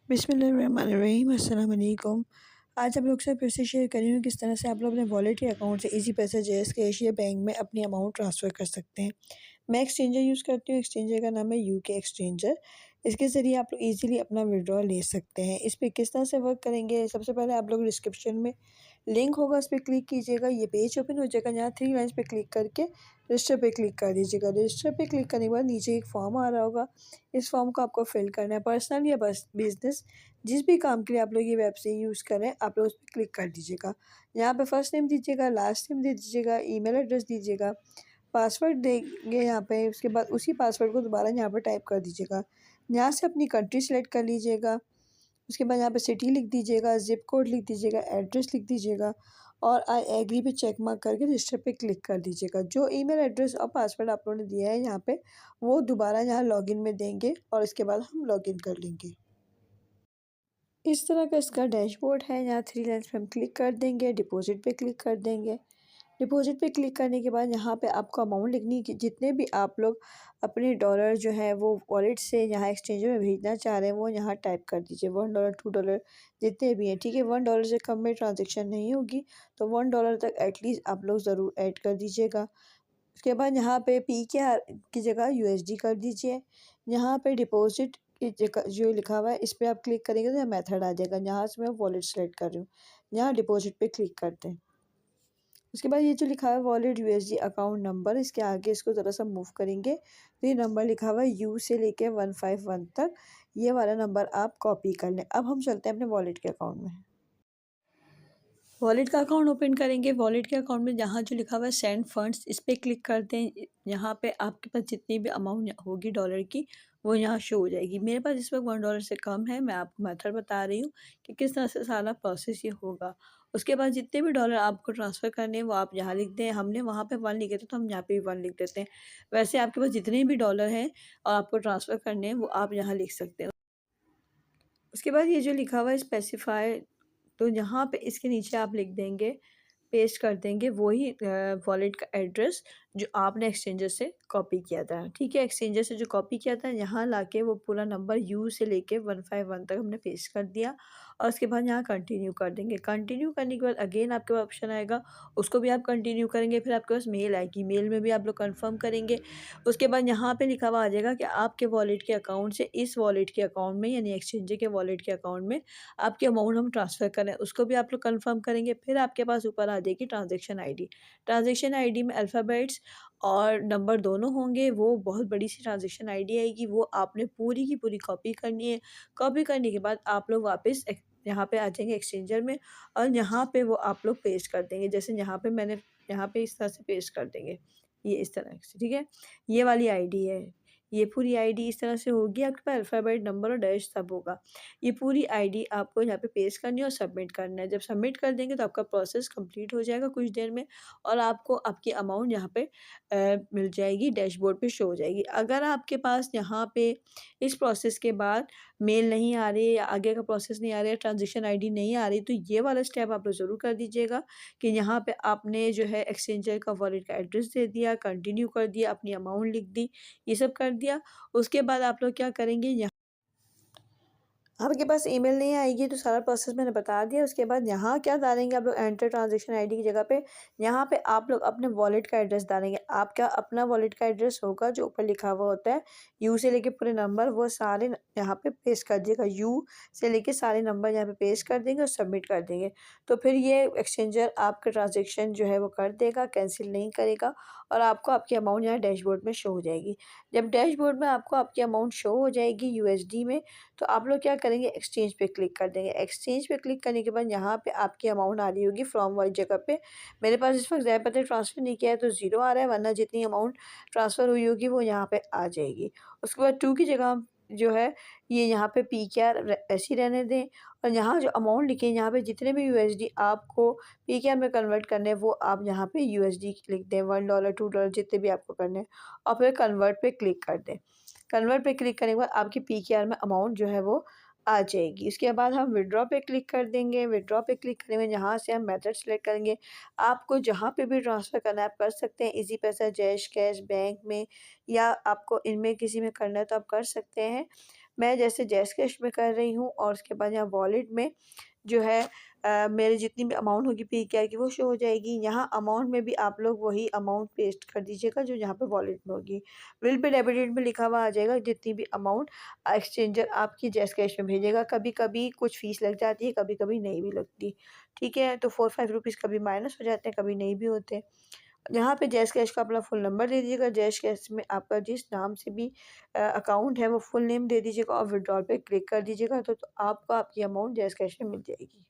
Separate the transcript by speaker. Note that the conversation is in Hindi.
Speaker 1: बिस्मिल्लाहिर्रहमानिर्रहीम अस्सलाम वालेकुम। आज आप लोग से फिर से शेयर कर रही हूँ किस तरह से आप लोग अपने वॉलेट के अकाउंट से इजी पैसा जैज़ कैश या बैंक में अपनी अमाउंट ट्रांसफ़र कर सकते हैं। मैं एक्सचेंजर यूज़ करती हूँ, एक्सचेंजर का नाम है यूके एक्सचेंजर। इसके ज़रिए आप लोग ईज़िली अपना विड्रॉल ले सकते हैं। इस पे किस तरह से वर्क करेंगे, सबसे पहले आप लोग डिस्क्रिप्शन में लिंक होगा, उस पे क्लिक कीजिएगा, ये पेज ओपन हो जाएगा। यहाँ 3 लाइन्स पे क्लिक करके रजिस्टर पे क्लिक कर दीजिएगा। रजिस्टर पे क्लिक करने के बाद नीचे एक फॉर्म आ रहा होगा, इस फॉर्म को आपको फिल करना है। पर्सनल या बस बिज़नेस जिस भी काम के लिए आप लोग ये वेब से यूज़ करें, आप लोग उस पर क्लिक कर दीजिएगा। यहाँ पे फर्स्ट नेम दीजिएगा, लास्ट नेम दे दीजिएगा, ईमेल एड्रेस दीजिएगा, पासवर्ड देंगे यहाँ पे। उसके बाद उसी पासवर्ड को दोबारा यहाँ पर टाइप कर दीजिएगा। यहाँ से अपनी कंट्री सेलेक्ट कर लीजिएगा। उसके बाद यहाँ पे सिटी लिख दीजिएगा, ज़िप कोड लिख दीजिएगा, एड्रेस लिख दीजिएगा और आई एग्री पे चेक मार्क करके रजिस्टर पे क्लिक कर दीजिएगा। जो ईमेल एड्रेस और पासवर्ड आप लोगों ने दिया है यहाँ पे, वो दोबारा यहाँ लॉगिन में देंगे और इसके बाद हम लॉगिन कर लेंगे। इस तरह का इसका डैशबोर्ड है। यहाँ 3 लाइन्स पे हम क्लिक कर देंगे, डिपॉज़िट पे क्लिक कर देंगे। डिपॉज़िट पे क्लिक करने के बाद यहाँ पे आपको अमाउंट लिखनी है कि जितने भी आप लोग अपने डॉलर जो है वो वॉलेट से यहाँ एक्सचेंजर में भेजना चाह रहे हैं, वो यहाँ टाइप कर दीजिए। $1 $2 जितने भी हैं, ठीक है। $1 से कम में ट्रांज़ैक्शन नहीं होगी, तो $1 तक एटलीस्ट आप लोग ज़रूर ऐड कर दीजिएगा। उसके बाद यहाँ पे पीकेआर की जगह यूएसडी कर दीजिए। यहाँ पे डिपॉज़िट की जगह जो लिखा हुआ है, इस पे आप क्लिक करेंगे तो मेथड आ जाएगा। यहाँ से मैं वॉलेट सेलेक्ट कर रही हूँ, यहाँ डिपॉज़िट पे क्लिक करते हैं। उसके बाद ये जो लिखा है वॉलेट यूएसडी अकाउंट नंबर, इसके आगे इसको ज़रा सा मूव करेंगे तो ये नंबर लिखा हुआ है यू से लेके 151 तक, ये वाला नंबर आप कॉपी कर लें। अब हम चलते हैं अपने वॉलेट के अकाउंट में। वॉलेट का अकाउंट ओपन करेंगे। वॉलेट के अकाउंट में जहाँ जो लिखा हुआ है सेंड फंड्स, इस पर क्लिक करते हैं। यहाँ पे आपके पास जितनी भी अमाउंट होगी डॉलर की, वो यहाँ शो हो जाएगी। मेरे पास इस वक्त $1 से कम है। मैं आपको मेथड बता रही हूँ कि किस तरह से सारा प्रोसेस ये होगा। उसके बाद जितने भी डॉलर आपको ट्रांसफ़र करने हैं वो आप यहाँ लिख दें। हमने वहाँ पे 1 लिखे थे तो हम यहाँ पे भी 1 लिख देते हैं। वैसे आपके पास जितने भी डॉलर हैं और आपको ट्रांसफ़र करने हैं वो आप यहाँ लिख सकते हैं। उसके बाद ये जो लिखा हुआ है स्पेसिफ़ाई, तो यहाँ पे इसके नीचे आप लिख देंगे, पेस्ट कर देंगे वही वॉलेट का एड्रेस जो आपने एक्सचेंजर से कॉपी किया था, ठीक है। एक्सचेंजर से जो कॉपी किया था यहाँ लाके वो पूरा नंबर यू से लेके 151 तक हमने पेस्ट कर दिया और उसके बाद यहाँ कंटिन्यू कर देंगे। कंटिन्यू करने के बाद अगेन आपके पास ऑप्शन आएगा, उसको भी आप कंटिन्यू करेंगे। फिर आपके पास मेल आएगी, मेल में भी आप लोग कन्फर्म करेंगे। उसके बाद यहाँ पे लिखा हुआ आ जाएगा कि आपके वॉलेट के अकाउंट से इस वॉलेट के अकाउंट में, यानी एक्सचेंजर के वॉलेट के अकाउंट में आपकी अमाउंट हम ट्रांसफ़र करें, उसको भी आप लोग कंफर्म करेंगे। फिर आपके पास ऊपर आ जाएगी ट्रांजैक्शन आईडी। ट्रांजैक्शन आईडी में अल्फ़ाबेट्स और नंबर दोनों होंगे। वो बहुत बड़ी सी ट्रांजैक्शन आईडी आएगी, वो आपने पूरी की पूरी कॉपी करनी है। कॉपी करने के बाद आप लोग वापस यहाँ पे आ जाएंगे एक्सचेंजर में और यहाँ पे वो आप लोग पेस्ट कर देंगे। जैसे यहाँ पे मैंने यहाँ पे इस तरह से पेस्ट कर देंगे, ये इस तरह से, ठीक है। ये वाली आईडी है, ये पूरी आईडी इस तरह से होगी। आपके पास अल्फ़ाबेट, नंबर और डैश सब होगा। ये पूरी आईडी आपको यहाँ पे पेस्ट करनी है और सबमिट करना है। जब सबमिट कर देंगे तो आपका प्रोसेस कंप्लीट हो जाएगा कुछ देर में और आपको आपकी अमाउंट यहाँ पे मिल जाएगी, डैशबोर्ड पे शो हो जाएगी। अगर आपके पास यहाँ पे इस प्रोसेस के बाद मेल नहीं आ रही है या आगे का प्रोसेस नहीं आ रहा है, ट्रांजेक्शन आईडी नहीं आ रही, तो ये वाला स्टेप आप लोग ज़रूर कर दीजिएगा कि यहाँ पे आपने जो है एक्सचेंजर का वॉलेट का एड्रेस दे दिया, कंटिन्यू कर दिया, अपनी अमाउंट लिख दी, ये सब कर दिया। उसके बाद आप लोग क्या करेंगे, आपके पास ईमेल नहीं आएगी तो सारा प्रोसेस मैंने बता दिया। उसके बाद यहाँ क्या डालेंगे आप लोग, एंटर ट्रांजैक्शन आईडी की जगह पे यहाँ पे आप लोग अपने वॉलेट का एड्रेस डालेंगे। आपका अपना वॉलेट का एड्रेस होगा जो ऊपर लिखा हुआ होता है यू से लेके पूरे नंबर, वो सारे यहाँ पे पेस्ट कर दिएगा। यू से लेके सारे नंबर यहाँ पे पेस्ट कर देंगे और सबमिट कर देंगे। तो फिर ये एक्सचेंजर आपका ट्रांजेक्शन जो है वो कर देगा, कैंसिल नहीं करेगा और आपको आपकी अमाउंट यहाँ डैशबोर्ड में शो हो जाएगी। जब डैशबोर्ड में आपको आपकी अमाउंट शो हो जाएगी यूएसडी में, तो आप लोग क्या करेंगे, एक्सचेंज पे क्लिक कर देंगे। एक्सचेंज पे क्लिक करने के बाद यहाँ पे आपकी अमाउंट आ रही होगी फ्रॉम वाली जगह पे। मेरे पास इस वक्त ज़्यादा पता ट्रांसफ़र नहीं किया है तो ज़ीरो आ रहा है, वरना जितनी अमाउंट ट्रांसफ़र हुई होगी वो यहाँ पे आ जाएगी। उसके बाद टू की जगह जो है ये यहाँ पे पी के आर ऐसे ही रहने दें और यहाँ जो अमाउंट लिखी है यहाँ पे जितने भी यूएसडी आपको पी के आर में कन्वर्ट करने हैं वो आप यहाँ पे यूएसडी लिख दें, $1 $2 जितने भी आपको करने हैं और फिर कन्वर्ट पे क्लिक कर दें। कन्वर्ट पे क्लिक करने के बाद आपकी पीकेआर में अमाउंट जो है वो आ जाएगी। उसके बाद हम विड्रॉ पे क्लिक कर देंगे। विड्रॉ पे क्लिक करने में यहाँ से हम मेथड सेलेक्ट करेंगे। आपको जहाँ पे भी ट्रांसफ़र करना है आप कर सकते हैं, इजी पैसा, जैश कैश, बैंक में या आपको इनमें किसी में करना है तो आप कर सकते हैं। मैं जैसे जैज़ कैश में कर रही हूँ और उसके बाद यहाँ वॉलेट में जो है मेरी जितनी भी अमाउंट होगी पीकेआर की वो शो हो जाएगी। यहाँ अमाउंट में भी आप लोग वही अमाउंट पेस्ट कर दीजिएगा जो यहाँ पे वॉलेट में होगी। विल पे डेबिटेड में लिखा हुआ आ जाएगा जितनी भी अमाउंट एक्सचेंजर आपकी जैज़ कैश में भेजेगा। कभी-कभी कुछ फ़ीस लग जाती है, कभी-कभी नहीं भी लगती। ठीक है? तो 4-5 रुपीज़ कभी माइनस हो जाते हैं, कभी नहीं भी होते। यहाँ पे जैज़ कैश का अपना फ़ुल नंबर दे दीजिएगा। जैज़ कैश में आपका जिस नाम से भी अकाउंट है वो फुल नेम दे दीजिएगा और विथड्रॉल पे क्लिक कर दीजिएगा तो आपको आपकी अमाउंट जैज़ कैश में मिल जाएगी।